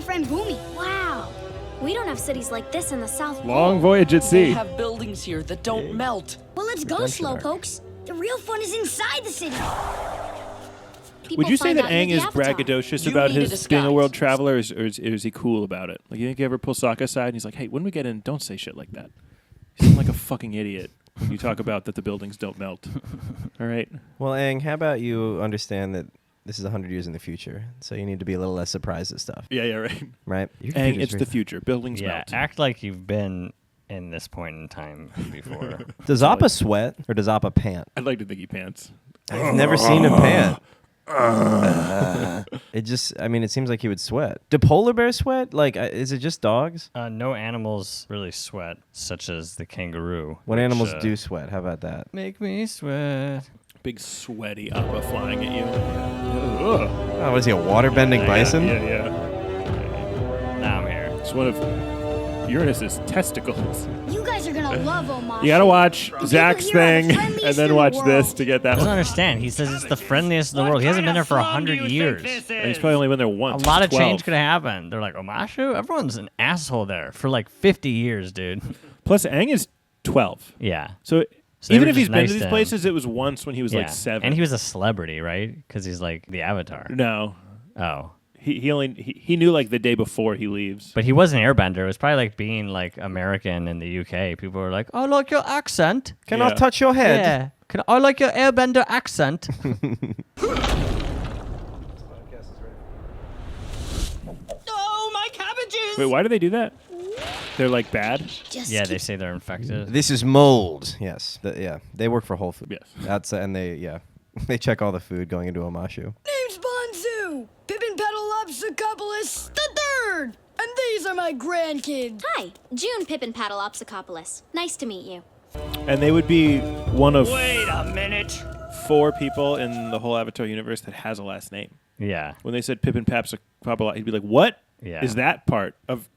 friend Bumi. Wow. We don't have cities like this in the South Pole. Long voyage at They sea. have buildings here that don't melt. Well, let's go, Slowpokes. The real fun is inside the city. Would you say find that out you're Aang the is Avatar. braggadocious You about need a his being a disguise. world traveler, or is he cool about it? Like, you think you ever pull Sokka aside and he's like, hey, when we get in, don't say shit like that. You sound like a fucking idiot when you talk about that the buildings don't melt. All right? Well, Aang, how about you understand that this is 100 years in the future, so you need to be a little less surprised at stuff, Yeah, right. right? Your Aang, computer's it's the very- future. Buildings Yeah, melt. act like you've been in this point in time before. Does Appa sweat or does Appa pant? I'd like to think he pants. I've never seen him pant. It just, I mean, it seems like he would sweat. Do polar bears sweat? Like, is it just dogs? No animals really sweat, such as the kangaroo. What which, animals do sweat? How about that? Make me sweat. Big sweaty Appa flying at you. Ugh. Oh, what is he, a water-bending bison? Yeah. Now I'm here. It's one of Uranus's testicles. You guys are gonna love Omashu. You gotta watch People Zach's here are the thing friendliest and then in the watch world. this to get that I don't one. understand. He says it's the friendliest in the world. He hasn't been there for 100 years. He's probably only been there A once. lot of 12. change could have happened. They're like, Omashu? Everyone's an asshole there for like 50 years, dude. Plus, Aang is 12. Yeah. So they even were if he's just been nice to these to him. places, it was once when he was Yeah. like 7. And he was a celebrity, right? Because he's like the Avatar. No. Oh. He knew like the day before he leaves. But he was an airbender. It was probably like being like American in the UK. People were like, I like your accent. Can Yeah. I touch your head? Yeah. I like your airbender accent. Oh, my cabbages! Wait, why do they do that? They're like bad? Just Yeah, they keep- say they're infected. This is mold. Yes. Yeah. They work for Whole Foods. Yes. That's and they check all the food going into Omashu. Name's Bonzu, Pippin Petalopsicopoulos the third, and these are my grandkids. Hi, June Pippin Paddleopsicopolis. Nice to meet you. And they would be one of Wait a minute. 4 people in the whole Avatar universe that has a last name. Yeah. When they said Pippin Papsicopoulos, he'd be like, what Yeah. is that part of...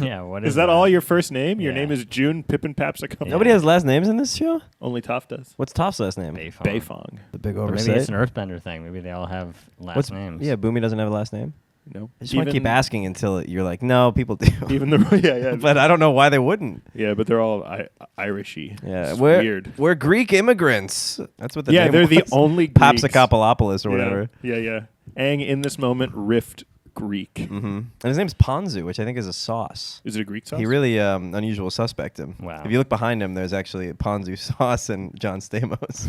Yeah, what Is that all your first name? Your Yeah. name is June Pippin Papsicopoulos? Nobody has last names in this show? Only Toph does. What's Toph's last name? Beifong. Beifong. The big Or oversight. maybe it's an Earthbender thing. Maybe they all have last names. Yeah, Bumi doesn't have a last name. No. I just want to keep asking until you're like, no, people do. Even the... Yeah. But I don't know why they wouldn't. Yeah, but they're all Irishy. Yeah, It's we're weird. We're Greek immigrants. That's what the Yeah, name they're the was. only Greeks. Papsicopoulos or whatever. Yeah. Aang in this moment riffed Greek. Mm-hmm. And his name's Ponzu, which I think is a sauce. Is it a Greek sauce? He really unusual suspect him. Wow. If you look behind him, there's actually Ponzu sauce and John Stamos.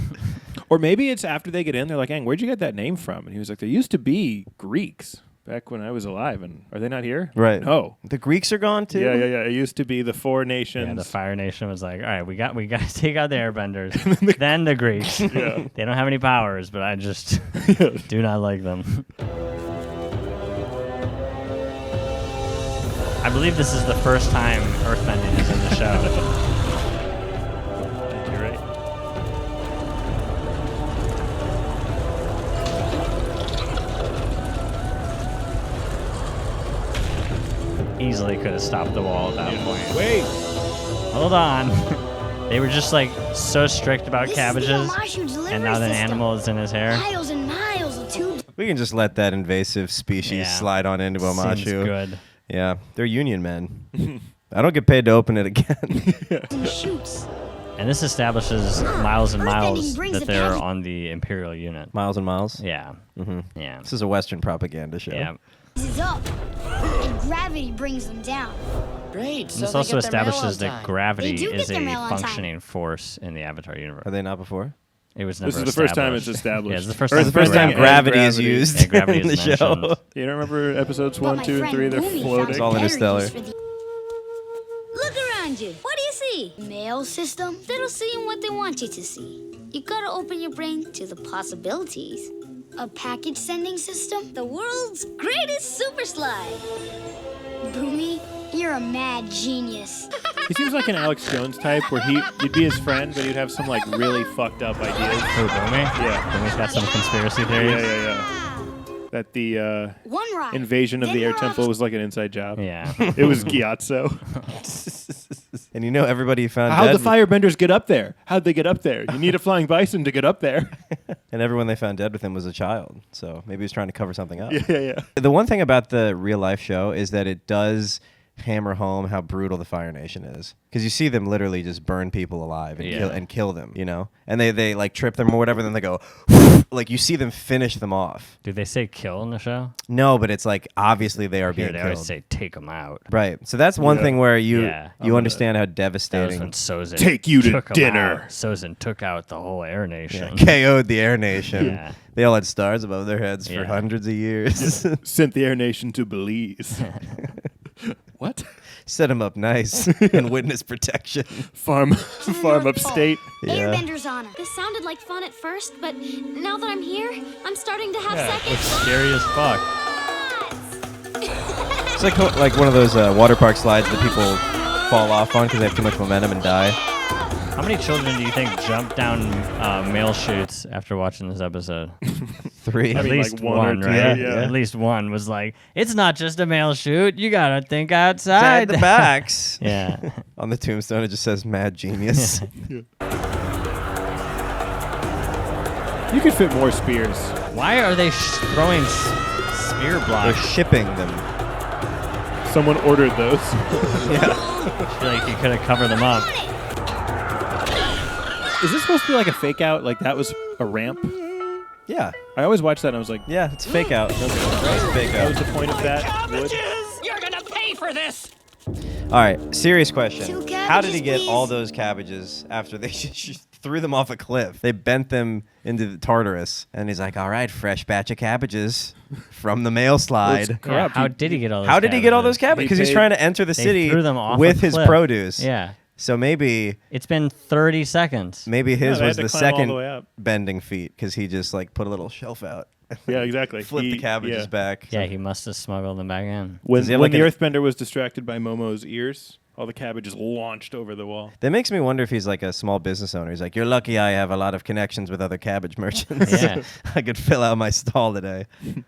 Or maybe it's after they get in, they're like, Aang, where'd you get that name from? And he was like, there used to be Greeks back when I was alive, and are they not here? Right. No. The Greeks are gone too. Yeah. It used to be the 4 nations. Yeah, the Fire Nation was like, all right, we got to take out the Airbenders, then the Greeks. Yeah. They don't have any powers, but I just do not like them. I believe this is the first time Earthbending is in the show. You're right. Easily could have stopped the wall at that point. Wait. Hold on. They were just like so strict about This cabbages, is the Omashu delivery and now the system. animal is in his hair. Miles and miles of tubes We can just let that invasive species Yeah. slide on into Omashu. Seems good. Yeah, they're union men. I don't get paid to open it again. and shoots. And this establishes miles and Earthbending miles brings that the they're package- on the Imperial unit. Miles and miles. Yeah. Mm-hmm. Yeah. This is a Western propaganda show. Yeah. Is up. And gravity brings them down. Great. And So this they also get their mail establishes on that time. gravity They do is get their a mail on time. functioning force in the Avatar universe. Are they not before? It was never This is the first time it's established. established. Yeah, it's the first Or time, the first time gravity. gravity is Gravity. used Yeah, gravity in the is show. mentioned. You don't remember episodes But 1, my 2, and friend 3? They're Bumi found floating. It's all better interstellar. use for the- Look around you. What do you see? Mail system that'll see what they want you to see. You gotta open your brain to the possibilities. A package sending system, the world's greatest super slide. Bumi, you're a mad genius. He seems like an Alex Jones type where you'd be his friend, but he'd have some like really fucked up ideas. Who, Bumi? Yeah. Bumi's got some conspiracy theories. Yeah. That the One ride. invasion of then the Air you're Temple off. was like an inside job. Yeah. It was Gyatso. And you know everybody found How'd dead. the firebenders get up there? How'd they get up there? You need a flying bison to get up there. And everyone they found dead with him was a child. So maybe he was trying to cover something up. Yeah. The one thing about the real life show is that it does hammer home how brutal the Fire Nation is, because you see them literally just burn people alive and kill them, you know, and they like trip them or whatever, then they go like you see them finish them off. Do they say kill in the show? No, but it's like obviously they are Here being they killed. always say take them out. Right, so that's one thing where you Yeah. understand how That was devastating. when Sozin Take you to took 'em dinner. out. Sozin took out the whole Air Nation. KO'd the Air Nation. Yeah. They all had stars above their heads for Yeah. hundreds of years. Sent the Air Nation to Belize. What? Set them up nice in witness protection. Farm upstate. Yeah. Airbender's honor. This sounded like fun at first, but now that I'm here, I'm starting to have Looks second scary as fuck. It's like one of those water park slides that people fall off on because they have too much momentum and die. How many children do you think jumped down mail chutes after watching this episode? 3. At mean, least like one or one, two, right? yeah. At least one was like, it's not just a mail chute. You gotta think outside. Inside the backs. Yeah. On the tombstone, it just says "Mad Genius." You could fit more spears. Why are they throwing spear They're blocks? shipping them. Someone ordered those. I feel like you could have covered them up. Is this supposed to be like a fake out? Like that was a ramp? Yeah, I always watched that and I was like, yeah, it's fake out. It's fake that was out. the point of that wood. Cabbages! You're gonna pay for this! All right, serious question. 2 How did he cabbages, get please. all those cabbages after they threw them off a cliff? They bent them into the Tartarus, and he's like, "All right, fresh batch of cabbages from the mail slide." Well, Yeah, corrupt. how did he get all those How did he get all those cabbages? He Because he's paid- trying to enter the They city threw them off with a his cliff. produce. Yeah. So maybe It's been 30 seconds. his they was had to the climb all the way second up. bending feat because he just like put a little shelf out, Yeah, exactly. flip the He- cabbages yeah. back. Yeah, he must have smuggled them back in. When, Does he have when like the an- Earthbender was distracted by Momo's ears, all the cabbages launched over the wall. That makes me wonder if he's like a small business owner. He's like, "You're lucky I have a lot of connections with other cabbage merchants. Yeah. I could fill out my stall today."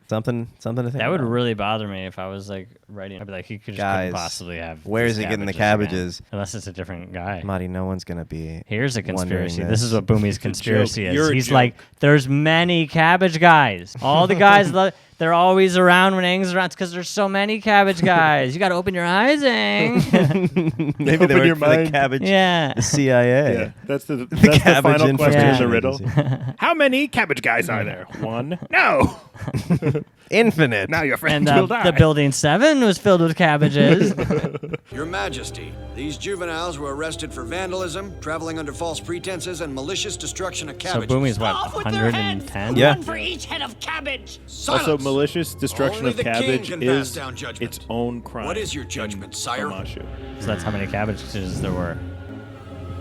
Something to think That would about. really bother me if I was like writing. I'd be like, he could just Guys, couldn't possibly have. where these is he getting the again. cabbages? Unless it's a different guy. Marty, no one's gonna be. Here's a wondering conspiracy. This is this. what Bumi's conspiracy is. You're a He's joke. like, there's many cabbage guys. All the guys, they're always around when Aang's around because there's so many cabbage guys. You got to open your eyes, Aang. Maybe Open they work your for the mind. cabbage. yeah. The CIA. Yeah, that's the cabbage final question in the information riddle. agency. How many cabbage guys are there? One? No. Infinite. Now your friend And will die. the building 7 was filled with cabbages. Your Majesty, these juveniles were arrested for vandalism, traveling under false pretenses, and malicious destruction of so cabbages. Bumi's what, Off with their heads! 110? Yeah. One for each head of cabbage! Also, Silence! malicious destruction Only of the king cabbage can pass is down judgment. its own crime. What is your judgment, sire? Omashu. So that's how many cabbages there were.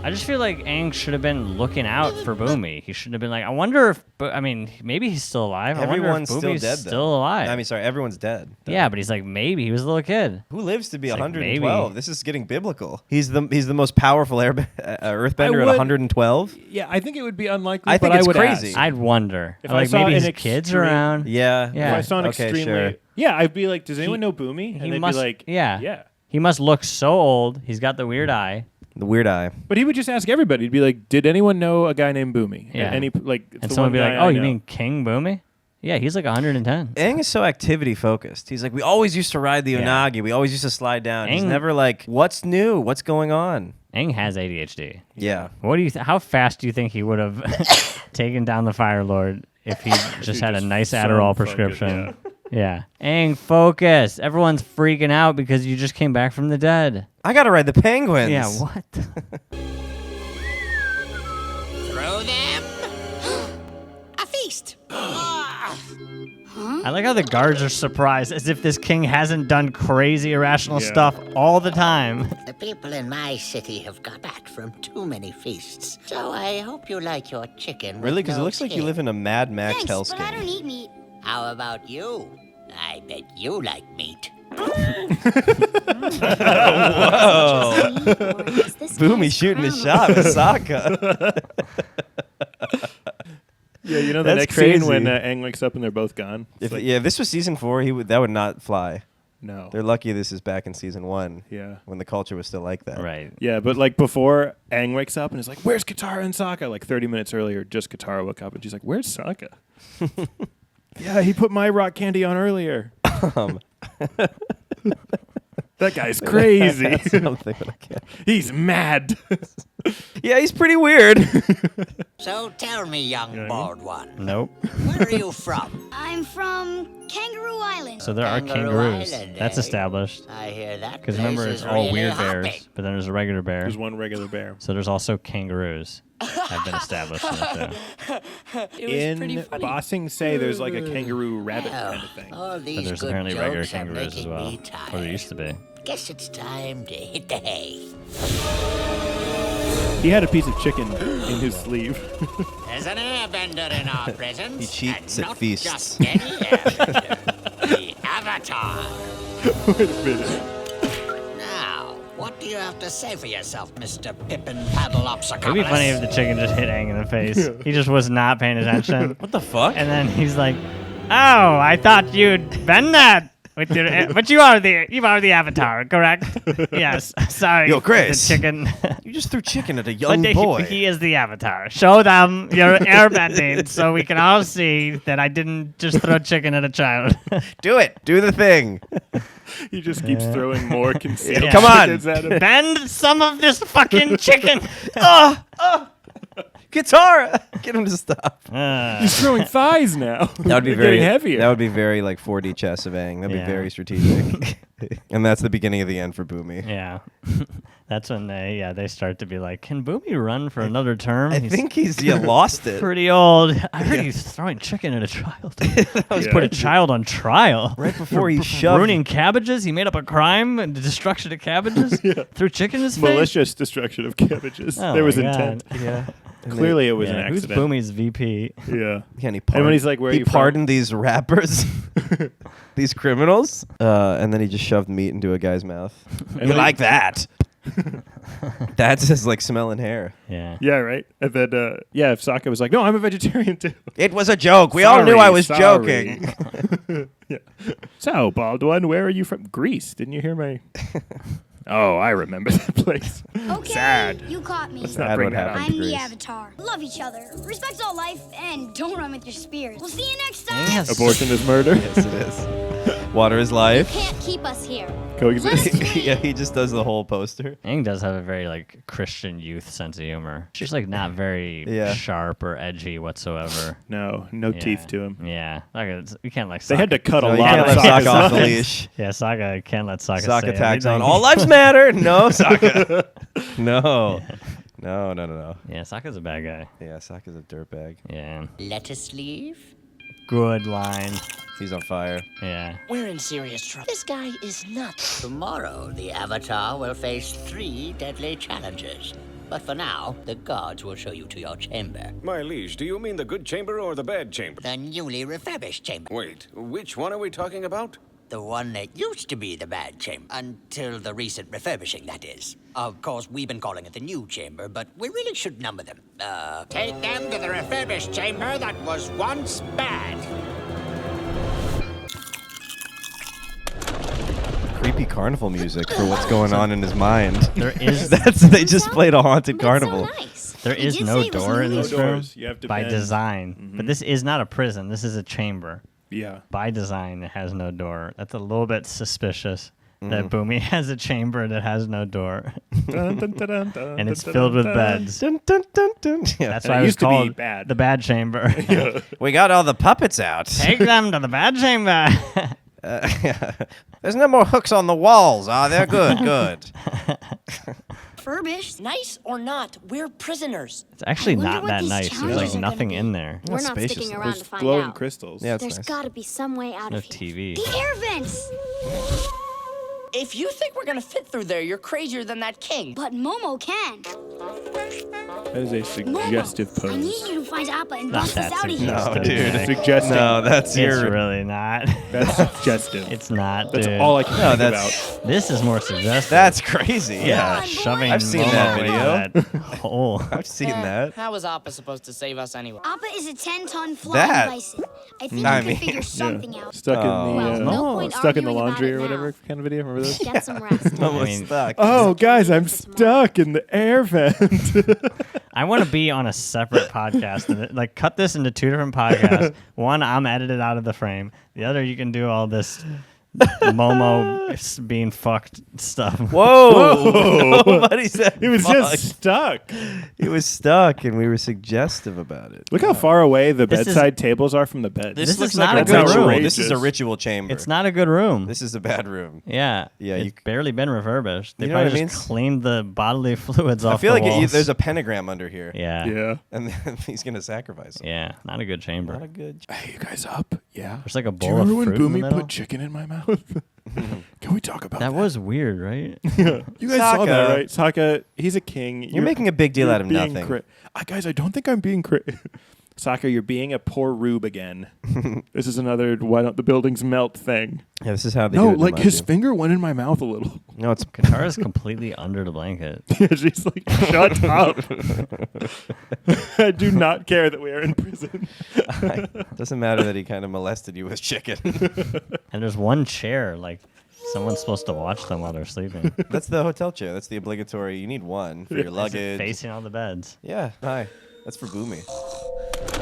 I just feel like Aang should have been looking out for Bumi. He shouldn't have been like, I wonder if, I mean, maybe he's still alive. I Everyone's wonder still if Bumi's dead. Though. still alive. I mean, sorry, everyone's dead. yeah, but he's like, maybe he was a little kid. Who lives to be It's like 112? maybe- This is getting biblical. He's the most powerful Earthbender at would- 112. Yeah, I think it would be unlikely. I think but it's I would crazy. ask. I'd wonder. If I Like saw maybe an his kids extreme- around. Yeah. Yeah. If I saw an Okay, extremely, sure. yeah, I'd be like, does anyone know Bumi? And He they'd must, be like, yeah. yeah. He must look so old. He's got the weird eye. The weird eye. But he would just ask everybody. He'd be like, did anyone know a guy named Bumi? Yeah. Any like, it's And the someone would one be like, guy oh, I you know." mean King Bumi? Yeah, he's like 110. Aang is so activity focused. He's like, we always used to ride the Yeah. Unagi. We always used to slide down. He's Aang- never like, what's new? What's going on? Aang has ADHD. Yeah. What do you? How fast do you think he would have taken down the Fire Lord if he just had a just nice so Adderall focused, prescription? Yeah. Aang, focus. Everyone's freaking out because you just came back from the dead. I gotta ride the penguins. Yeah, what? Throw them! A feast! I like how the guards are surprised as if this king hasn't done crazy irrational Yeah. stuff all the time. The people in my city have got back from too many feasts, so I hope you like your chicken. with Really? Because it no looks like you skin. live in a Mad Max Thanks, but I don't hellscape. eat meat. How about you? I bet you like meat. Bumi shooting his shot with Sokka. Yeah, you know the That's next crazy. scene when Aang wakes up and they're both gone. It's If like, this was season 4, that would not fly. No. They're lucky this is back in season 1. Yeah. When the culture was still like that. Right. Yeah, but like before Aang wakes up and is like, "Where's Katara and Sokka?" Like 30 minutes earlier, just Katara woke up and she's like, "Where's Sokka?" Yeah, he put my rock candy on earlier. That guy's crazy. That's something that I can't. He's mad. Yeah, he's pretty weird. So tell me, young bald one, Nope. where are you from? I'm from Kangaroo Island. So there are Kangaroo kangaroos. Island, That's eh? established. I hear that. Because remember, place it's is all really weird hopping. bears, but then there's a regular bear. There's one regular bear. So there's also kangaroos. Have been established in the show. In Bossing Say, there's like a kangaroo rabbit Oh, kind of thing. all these But there's good apparently regular jokes are kangaroos as making well. me Or there used to be. Guess it's time to hit the hay. He had a piece of chicken in his sleeve. There's an airbender in our presence. He cheats and at not feasts. Just any airbender. The Avatar. Wait a minute. Now, what do you have to say for yourself, Mr. Pippin Paddleopsicopolis? It'd be funny if the chicken just hit Aang in the face. He just was not paying attention. What the fuck? And then he's like, "Oh, I thought you'd been that with your, but you are the Avatar, correct?" Yes. Sorry. Yo, Chris. The chicken. You just threw chicken at a young But boy. he is the Avatar. Show them your airbending so we can all see that I didn't just throw chicken at a child. Do it. Do the thing. He just keeps throwing more concealed Yeah. Come on. chickens at him. Bend some of this fucking chicken. Guitar. Get him to stop. He's throwing thighs now. That would be They're very getting heavier. That would be very like 4D chess of Aang. That'd Yeah. be very strategic. And that's the beginning of the end for Bumi. Yeah. That's when they start to be like, "Can Bumi run for another term?" I think he's lost it. pretty old. I heard he's throwing chicken at a child. He's put a child on trial. Right before he shoved. Ruining cabbages. He made up a crime and the destruction of cabbages. Threw chicken in his face. Malicious destruction of cabbages. Oh There was my God. intent. Yeah. Clearly, it was an Who's accident. Bumi's VP? Yeah. Yeah, and And when he's like, "Where are he you from?" pardoned these rappers, these criminals, and then he just shoved meat into a guy's mouth. And You then- like that? That's just like smelling hair. Yeah. Yeah, right. And then, if Sokka was like, "No, I'm a vegetarian too." It was a joke. We all knew I was joking. Yeah. So, bald one, where are you from? Greece. Didn't you hear my? Oh, I remember that place. Okay, Sad. you caught me. Let's Sad not bring what that up. happened. I'm the Grease. Avatar. Love each other, respect all life, and don't run with your spears. We'll see you next time. Yes. Abortion is murder. Yes, it is. Water is life. Can't keep us here. Coexist. Yeah, he just does the whole poster. Aang does have a very like Christian youth sense of humor. She's like not very Yeah. sharp or edgy whatsoever. No teeth to him. Yeah, you can't like. They had to cut No, a you lot can't of let Sokka off the lines. leash. Yeah, Sokka can't let Sokka say Sokka tags on. everything. All lives matter. No, Sokka. No. No. Yeah, Sokka's a bad guy. Yeah, Sokka's a dirtbag. Yeah, Lettuce leaf? good line. He's on fire. Yeah, We're in serious trouble. This guy is nuts. Tomorrow, the Avatar will face 3 deadly challenges. But for now, the guards will show you to your chamber. My liege, do you mean the good chamber or the bad chamber? The newly refurbished chamber. Wait, which one are we talking about? The one that used to be the bad chamber. Until the recent refurbishing, that is. Of course, we've been calling it the new chamber, but we really should number them. Take them to the refurbished chamber that was once bad. Creepy carnival music for what's going on in his mind. there is They just played a haunted That's carnival. so nice. there He is did no say it was door in new. this No room doors. You have to by bend. design. But this is not a prison. This is a chamber. Yeah. By design, it has no door. That's a little bit suspicious. That Bumi has a chamber that has no door, and it's filled with beds. Dun, dun, dun, dun. Yeah. That's And why it it was used to be called bad. the bad chamber. We got all the puppets out. Take them to the bad chamber. There's no more hooks on the walls. Ah, they're good, good. Furbished. Nice or not, we're prisoners. It's actually I wonder not what that these nice. There's challenges like are gonna nothing be. in there. We're not spacious. sticking around There's to find glowing out. crystals. Yeah, it's There's nice. got to be some way out No of here. TV. The air vents. If you think we're gonna fit through there, you're crazier than that king. But Momo can. That is a suggestive Momo, I pose. need you to find Appa and Not bust us that out of here. No, suggestive, dude. Nick. Suggesting. No, that's It's your. really not. That's suggestive. It's not, That's dude. all I can No, think that's- about. This is more suggestive. That's crazy. yeah, boy. shoving I've seen Momo that into video. that hole. I've seen that. How was Appa supposed to save us anyway? Appa is a 10-ton flying That- bison. I think I you mean, can figure something out. Stuck in the Well, no point stuck in the arguing about laundry it or whatever now. kind of video. Remember this? Get some rest. Almost mean- stuck. Oh, guys, I'm stuck in the air vent. I want to be on a separate podcast. And like, cut this into 2 different podcasts. One, I'm edited out of the frame. The other, you can do all this Momo being fucked stuff. Whoa! Nobody said He was fuck. just stuck. He was stuck, and we were suggestive about it. Look how far away the This is- bedside tables are from the bed. This looks is not a like good ritual. room. This is a Outrageous. ritual chamber. It's not a good room. This is a bad room. Yeah. Yeah, It's you- barely been refurbished. They You know what probably I just mean? cleaned the bodily fluids off I feel the like walls. there's a pentagram under here. Yeah. Yeah. And then he's gonna sacrifice him. Yeah. Not a good chamber. Not a good. Hey, you guys up? Yeah. There's like a Do you bowl of remember when fruit in the Bumi middle. put chicken in my mouth? Can we talk about that? That was weird, right? You guys saw that, Sokka. right? Sokka, he's a king. You're making a big deal you're out of being nothing. Guys, I don't think I'm being Sokka, you're being a poor rube again. This is another why don't the buildings melt thing. Yeah, this is how they No, do it. in like his Omashu. finger went in my mouth a little. No, it's Katara's completely under the blanket. She's like, shut up. I do not care that we are in prison. doesn't matter that he kind of molested you with chicken. And there's one chair, like someone's supposed to watch them while they're sleeping. That's the hotel chair. That's the obligatory. You need one for your luggage. Facing all the beds. Yeah, hi. That's for Bumi.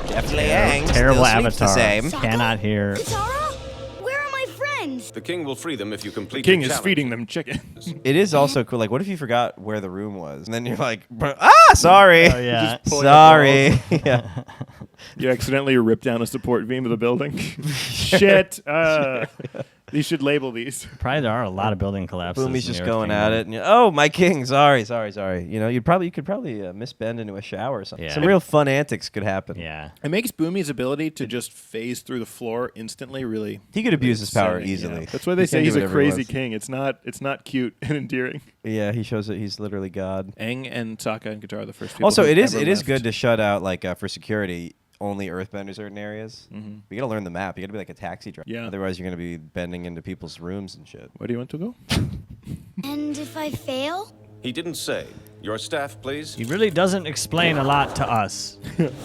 Jeff Liang Terrible still sleeps the avatar. same. Cannot hear. Katara? Where are my friends? The king will free them if you complete King the is challenge. feeding them chicken. It is also cool. Like, what if you forgot where the room was, and then you're like, sorry, Oh, yeah. Just pulling sorry. yeah. You accidentally rip down a support beam of the building. Shit. You should label these. Probably there are a lot of building collapses. Bumi's in just the Earth going Kingdom. at it, and oh, my king, sorry. You know, you could probably misbend into a shower or something. Yeah. Some real fun antics could happen. Yeah. It makes Bumi's ability to just phase through the floor instantly really. He could abuse his power upsetting, easily. yeah. That's why they He say can do he's a whatever he crazy wants. king. It's not cute and endearing. Yeah, he shows that he's literally God. Aang and Sokka and Katara are the first people. Also, who it is ever good left. to shut out like for security. Only Earthbenders are in areas. Mm-hmm. You gotta learn the map. You gotta be like a taxi driver. Yeah. Otherwise, you're gonna be bending into people's rooms and shit. Where do you want to go? And if I fail? He didn't say. Your staff, please. He really doesn't explain a lot to us.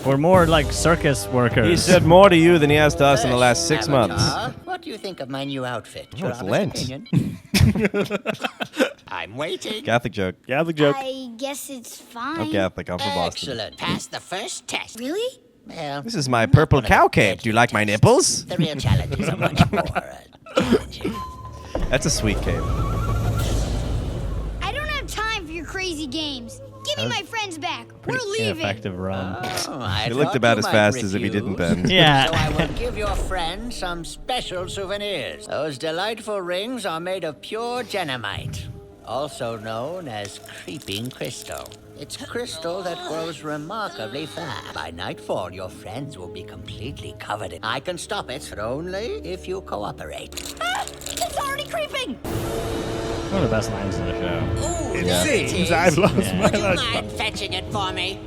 We're more like circus workers. He said more to you than he has to us in the last 6 months. What do you think of my new outfit? Oh, Your it's honest Lent. opinion? I'm waiting. Catholic joke. Catholic joke. I guess it's fine. I'm Catholic. I'm from Boston. Excellent. Passed the first test. Really? Well, This is my purple cow cape. Do you like my nipples? the real challenges are much more challenging. That's a sweet cape. I don't have time for your crazy games. Give me my friends back. We're Pretty leaving. ineffective run. Oh, I He looked thought about you as might fast as if he refuse. didn't bend. Yeah. So I will give your friend some special souvenirs. Those delightful rings are made of pure genomite, also known as creeping crystal. It's crystal that grows remarkably fast. By nightfall, your friends will be completely covered in. I can stop it, but only if you cooperate. Ah, it's already creeping. One of the best lines in the show. Oh, It there it seems is. I've lost Yeah. my Would you lunchbox. mind fetching it for me?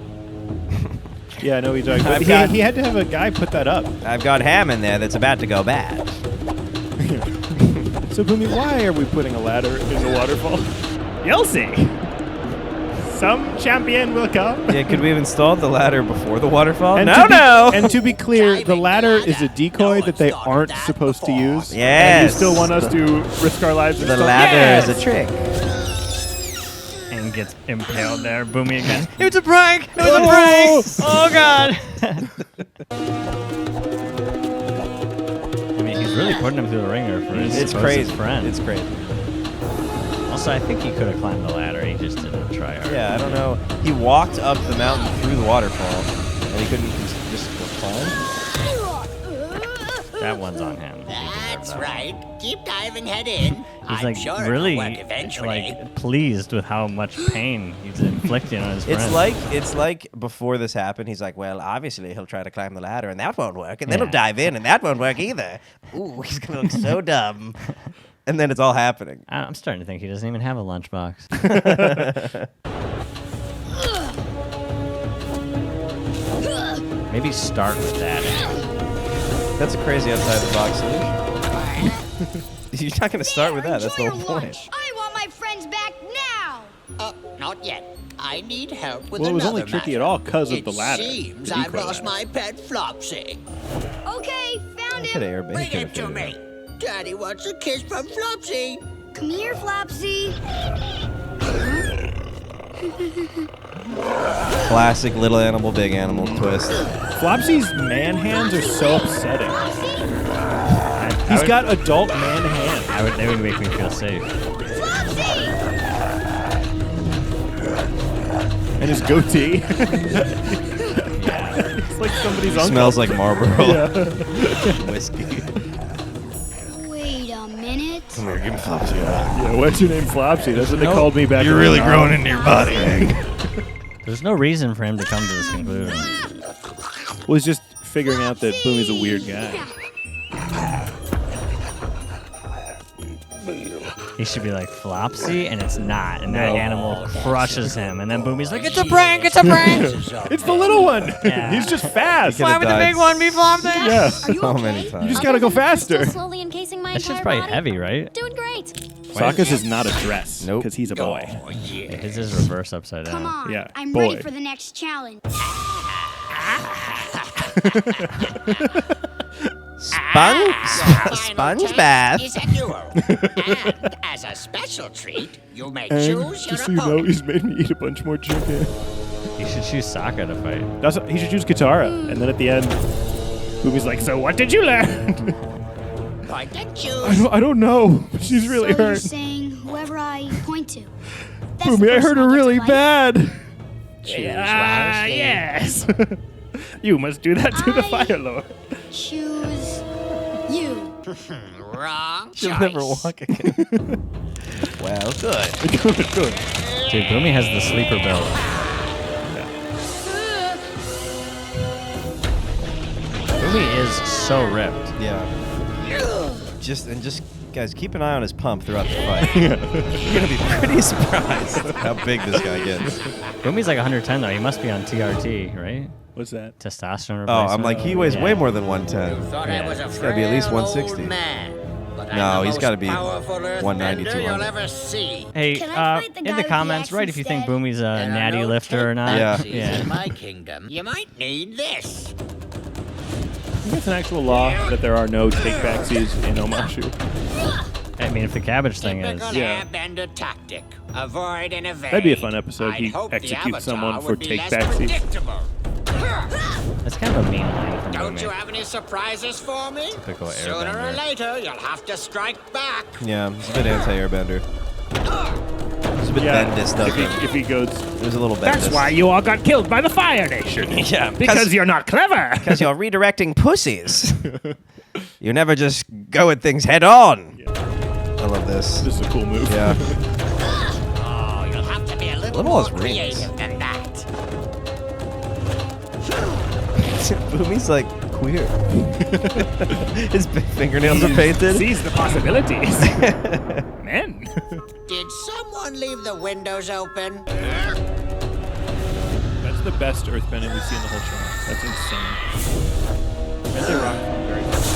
Yeah, I know he's talking about. I've got- He had to have a guy put that up. I've got ham in there that's about to go bad. So, Bumi, why are we putting a ladder in the waterfall? You'll see. Some champion will come. Yeah, could we have installed the ladder before the waterfall? And No, to be, no. And to be clear, the Timing ladder is a ladder. decoy No that they one started aren't that supposed to before. use. And you Yes. still want us to risk our lives. and The stuff? ladder Yes! is a trick. And gets impaled there. Boomy again. It was a prank! It was a prank! Oh, God! I mean, he's really putting him through the ringer for his It's supposed crazy. friend. It's crazy. Also, I think he could have climbed the ladder. He just didn't try hard. Yeah, I don't know. He walked up the mountain through the waterfall, and he couldn't just climb. That one's on him. That's right. Keep diving head in. He's I'm like sure really it'll work eventually. like pleased with how much pain he's inflicting on his friend. It's like before this happened, he's like, well, obviously he'll try to climb the ladder, and that won't work, and then Yeah. he'll dive in, and that won't work either. Ooh, he's gonna look so dumb. and then it's all happening. I'm starting to think he doesn't even have a lunchbox. Maybe start with that. That's a crazy outside the box solution. You're not going to start with that. That's the whole point. I want my friends back now. Not yet. I need help with Well, it was another only tricky matter. at all because of the ladder. It seems the I've decoy lost ladder. my pet Flopsy. Okay, found Look at him. Airbender. Bring him to me. Daddy wants a kiss from Flopsy. Come here, Flopsy. Classic little animal, big animal twist. Flopsy's man hands are so upsetting. He's got adult man hands. They would make me feel safe. Flopsy! And his goatee. It's like somebody's uncle. Smells like Marlboro. Yeah. Whiskey. Wait a minute. Come here, give me Flopsy. Yeah, what's your name, Flopsy? That's what they called me back. You're in really the growing into your body. There's no reason for him to come to this conclusion. Well, he's just figuring out that Bumi's a weird guy. He should be like Flopsy, and it's not. And that animal crushes him. And then Bumi's like, it's a prank, it's a prank. It's the little one. Yeah. He's just fast. Why would the big one be Flopsy? Yeah. So many times. You just gotta go faster. Still slowly encasing my That shit's entire probably body. heavy, right? Doing great. Sokka's is not a dress. Nope. Because he's a boy. His is reverse upside down. Come on. Yeah, I'm boy. ready for the next challenge. Sponge bath. Is a duel. And as a special treat, you may choose your Just so you know, opponent. he's made me eat a bunch more chicken. He should choose Sokka to fight. He should choose Katara. And then at the end, Bumi's like, so what did you learn? Point and choose. I don't know. She's really so you're hurt. saying whoever I point to. That's Bumi, the I hurt person her get to really fight? bad. wisely. Yes. You must do that to the Fire Lord. Choose you. Wrong choice. You'll never walk again. Well, good. Good. Dude, Bumi has the sleeper build. Bumi is so ripped. Yeah. Just guys, keep an eye on his pump throughout the fight. You're gonna be pretty surprised how big this guy gets. Bumi's like 110 though. He must be on TRT, right? What's that? Testosterone Oh, replacement. I'm like, he weighs Yeah. way more than 110. Thought I was a He's gotta be at least frail 160. old man, but I'm No, the he's most gotta be powerful earthbender 190, you'll 200. ever see. Hey, Can I fight the in guy the with the comments, axe write if you think instead? Bumi's a There are natty no lifter or not. Yeah. take-backsies in my kingdom. You might need this. I think it's an actual law that there are no take-backsies in Omashu. I mean, if the cabbage thing is. Typical Yeah. Airbender tactic. Avoid and evade. That'd be a fun episode. I'd He hope the executes Avatar someone for would be less take-backsies. predictable. That's kind of a mean line from Don't Bumi. you have any surprises for me? Typical Sooner or Airbender. later, you'll have to strike back. Yeah, he's a bit anti-airbender. He's a bit Yeah, Bendist of him. if he goes, There's a little Bendist. that's why you all got killed by the Fire Nation. Yeah, Because you're not clever. because you're redirecting pussies. You never just go at things head on. I love this. This is a cool move. Yeah. Oh, you'll have to be a little Look at all more his rings. creative than that. Bumi's like queer. His fingernails are painted. Sees the possibilities. Men. Did someone leave the windows open? That's the best earthbending we see in the whole show. That's insane. And they rock very much.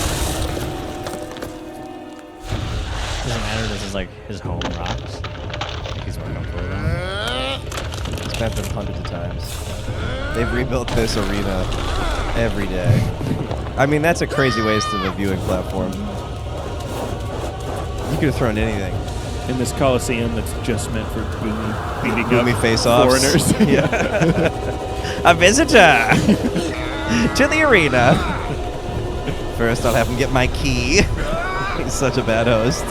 Doesn't matter. This is like his home rocks. Like he's more comfortable with them. It's been done hundreds of times. They've rebuilt this arena every day. I mean, that's a crazy waste of a viewing platform. You could have thrown anything. In this coliseum that's just meant for beating Bumi up face-offs. foreigners. Yeah. A visitor to the arena. First, I'll have him get my key. He's such a bad host.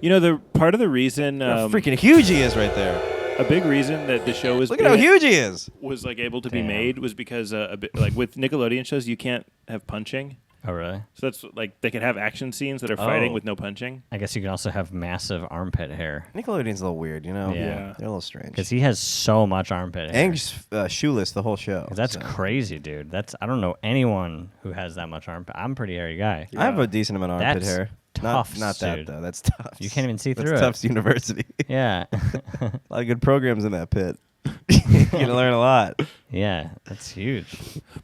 You know, the part of the reason, How freaking huge he is right there. a big reason that the show was Look at how huge he is. was like able to be Damn. made was because a bit, like with Nickelodeon shows you can't have punching. Oh, really? So that's like they can have action scenes that are fighting with no punching. I guess you can also have massive armpit hair. Nickelodeon's a little weird, you know? Yeah. They're a little strange. Because he has so much armpit hair. And shoeless the whole show. That's crazy, dude. I don't know anyone who has that much armpit. I'm a pretty hairy guy. I have a decent amount of armpit That's hair. tough, Not that, dude. though. That's tough. You can't even see through That's it. Tufts University. Yeah. A lot of good programs in that pit. You're going to learn a lot. Yeah, that's huge.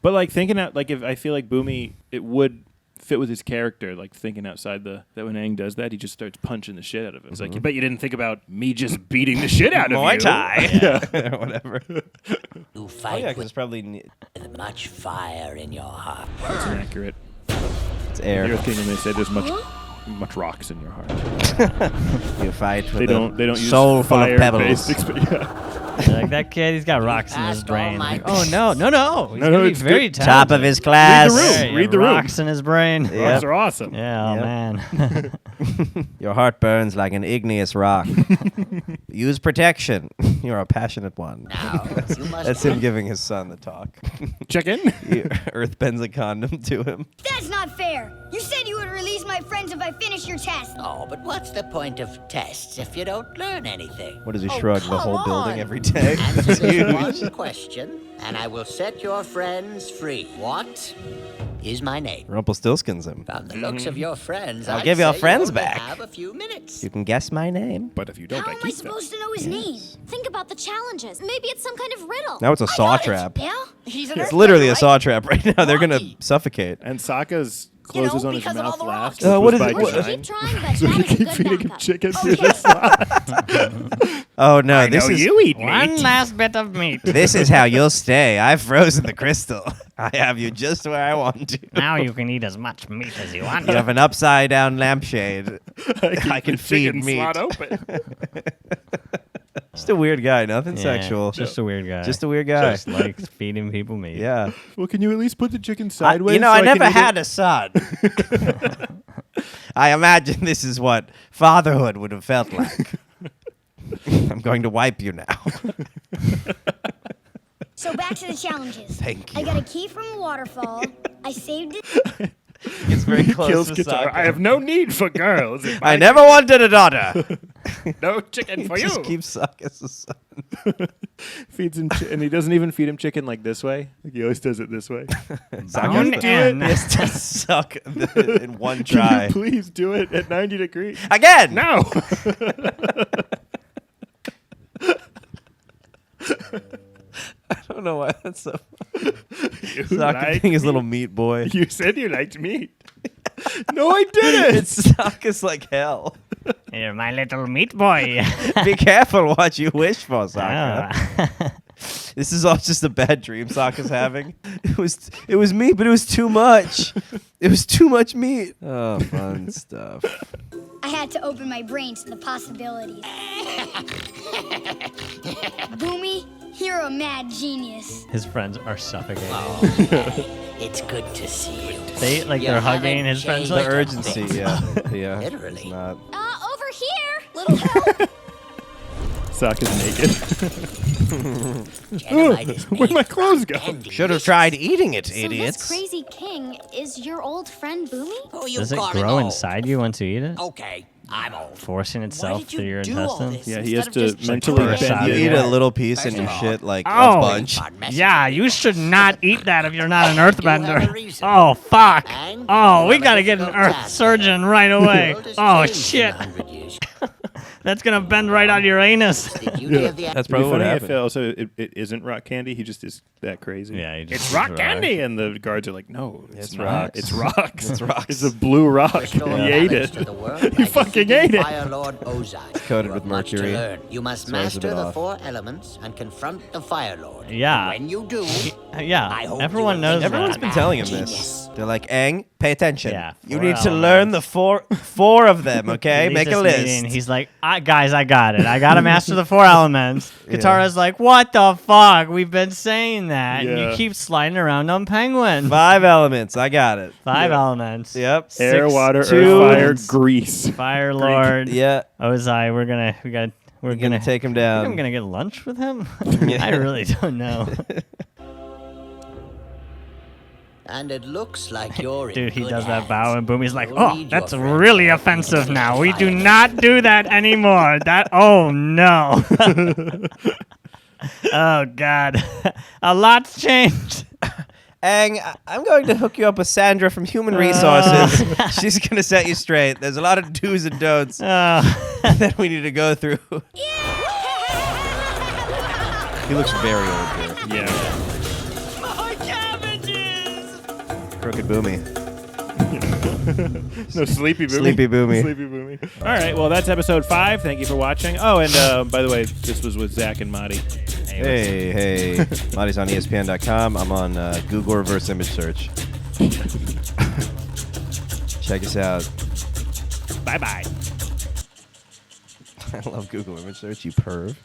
But like thinking out, like if I feel like Bumi, it would fit with his character. Like thinking outside that when Aang does that, he just starts punching the shit out of him. It's like, you bet you didn't think about me just beating the shit out of you. Muay Thai. Or whatever. You fight because with it's probably much fire in your heart. That's inaccurate. it's air. The Earth Kingdom, they said there's much rocks in your heart. You fight with They don't use soul full of fire-based pebbles. They're like, that kid, he's got rocks in his Ask brain. all my Like, oh, no. He's No, gonna be it's very good. talented. Top of his class. room. Yeah, Read the room. rocks in his brain. Yeah. Rocks are awesome. Yeah, oh, Yep. man. Your heart burns like an igneous rock. Use protection. You're a passionate one. Now, you must That's him giving his son the talk. Check in. Earth bends a condom to him. That's not fair. You said you would release my friends if I finish your test. Oh, but what's the point of tests if you don't learn anything? What does he Oh, shrug? The come whole building on. every day? Answer It's this huge. one question, and I will set your friends free. What is my name? Rumpelstiltskin's him. From the looks of your friends, I'll I'd give your say friends you only back. have a few minutes. You can guess my name. But if you don't, How I am I keep them. supposed to know his name? Think about the challenges. Maybe it's some kind of riddle. Now it's a I saw got it. trap. Yeah? He's an It's Earthbender, literally a right? saw trap right now. They're gonna Rocky. suffocate. And Sokka's closes on his because of all mouth the last. rocks. What which is was it? by We should design. keep trying, but So that you is a keep good feeding him backup. chicken through Okay. the slot. Oh no, this is eat One last bit of meat. this is how you'll stay. I've frozen the crystal. I have you just where I want to. Now you can eat as much meat as you want. You have an upside down lampshade. I can feed Chicken meat. slot open. Just a weird guy. Nothing Yeah, sexual. Just a weird guy. Just a weird guy. Just likes feeding people meat. Yeah. Well, can you at least put the chicken sideways? You know, so I can never eat it? had a son. I imagine this is what fatherhood would have felt like. I'm going to wipe you now. So back to the challenges. Thank I you. got a key from a waterfall. I saved it. It's very close Kills to guitar. Sokka. I have no need for girls. If I never wanted a daughter. no chicken for you. Just keep Sokka as a son. Feeds him, and he doesn't even feed him chicken like this way. Like he always does it this way. Bone do it. in. Just to suck in one Can try. you please do it at 90 degrees? Again. No. I don't know why that's so. You Sokka like being his meat? little meat boy. You said you liked meat. No, I didn't. It's Sokka's like hell. You're my little meat boy. Be careful what you wish for, Sokka. Ah. This is all just a bad dream Sokka's having. It was meat, but it was too much. It was too much meat. Oh, fun stuff. I had to open my brain to the possibilities. Bumi, you're a mad genius. His friends are suffocating. It's good to see you. They like You they're haven't hugging his friends. changed The Like, a urgency, bit. yeah. Literally. It's not. Over here. Little help. Sokka's naked. Jedi is Where'd my made clothes from go? candy. Should have tried eating it, So idiots. this crazy king is your old friend Bumi? Oh, you does it call him grow old. inside you once you eat it? Okay, I'm old. Forcing itself did you through your do all intestines? this? Yeah, he has Instead of to just mentally burst bend out You of eat it. a little piece and First you of all, shit like Oh. a bunch. On message. Yeah, you should not eat that if you're not an earthbender. have a reason. Oh, fuck. And Oh, you we have a gotta get an difficult earth task. surgeon right away. The world has Oh, changed in shit. 100 years. That's gonna bend right out of your anus. The beauty of the That's It'd be probably what funny if happened. also it isn't rock candy. He just is that crazy. Yeah, he just it's is rock rock. candy, and the guards are like, "No, it's It's not. rocks. It's rocks. It's rocks. It's a blue rock. Restore He ate balance it. to the world He by fucking defeating ate it. Fire Lord Ozai. coated You with have much to mercury. learn. You must So it's a master bit the off. 4 elements and confront the Fire Lord. Yeah. When you do, Yeah, I hope everyone you knows will Everyone's that. been telling him Genius. this. They're like, Aang, pay attention. Yeah, You 4 need to elements. learn the four of them, okay? He Make leaves a this list. meeting, He's like, guys, I got it. I got to master the 4 elements. Katara's like, what the fuck? We've been saying that. And Yeah. you keep sliding around on Penguin. 5 elements. I got it. 5 elements. Yep. Air, 6, water, 2 earth, fire, elements. grease. Fire Lord. Yeah. Ozai, we're We're gonna take him I'm down. gonna get lunch with him. Yeah. I really don't know. And it looks like you're Dude, in he good does that hands. bow, and Boomy's like, We'll oh, need your that's friend really there. offensive now. We do not do that anymore. Oh, no. Oh, God. A lot's changed. Aang, I'm going to hook you up with Sandra from Human Resources. She's going to set you straight. There's a lot of do's and don'ts that we need to go through. He looks very old here. Yeah. Crooked Boomy. No, Sleepy Boomy. Sleepy Boomy. Sleepy Boomy. All right, well, that's episode 5. Thank you for watching. Oh, and by the way, this was with Zach and Matty. Hey. Matty's on ESPN.com. I'm on Google reverse image search. Check us out. Bye-bye. I love Google image search, you perv.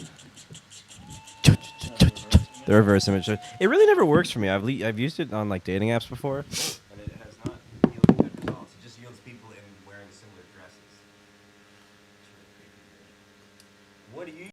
The reverse image search. It really never works for me. I've used it on like dating apps before, and it has not yielded good results. It just yields people in wearing similar dresses. What do you